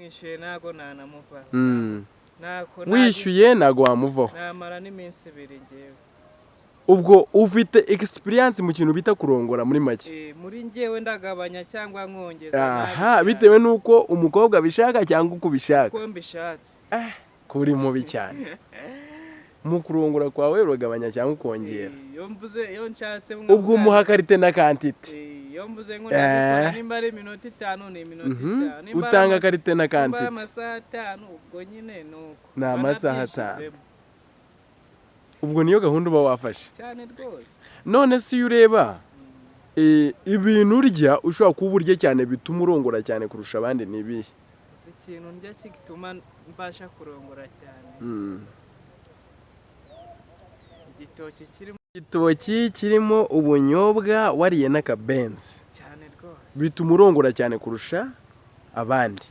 mwishyuye ntago nanamuvaho wishyuye ntago wamuvaho namara n'iminsi 2 ngewe ubwo ufite experience mu kintu bita kurongora muri make muri ngewe ndagabanya cyangwa nkongeza aha bitewe nuko umukobwa bishaka cyangwa uko bishaka uko mbishatse kuri mubi cyane mu kurongora kwawe uragabanya cyangwa ukongera iyo nshatse ubwo umuha karite na quantity iyo mvuze ngo ndakora nimba ari iminota 5 ni iminota 5 utanga karite na quantity nimba amasaha 5 ubwo nyine nuko ni amasaha 5 ubwo niyo gahunda uba wafashe cyane rwose none si ureba ibintu urya ushobora kuba urya cyane bituma urongora cyane kurusha abandi nibihe ikintu ndya gituma mbasha kurongora cyane igitoki kirimo ubunyobwa wariye n'akabenzi cyane rwose bituma urongora cyane kurusha abandi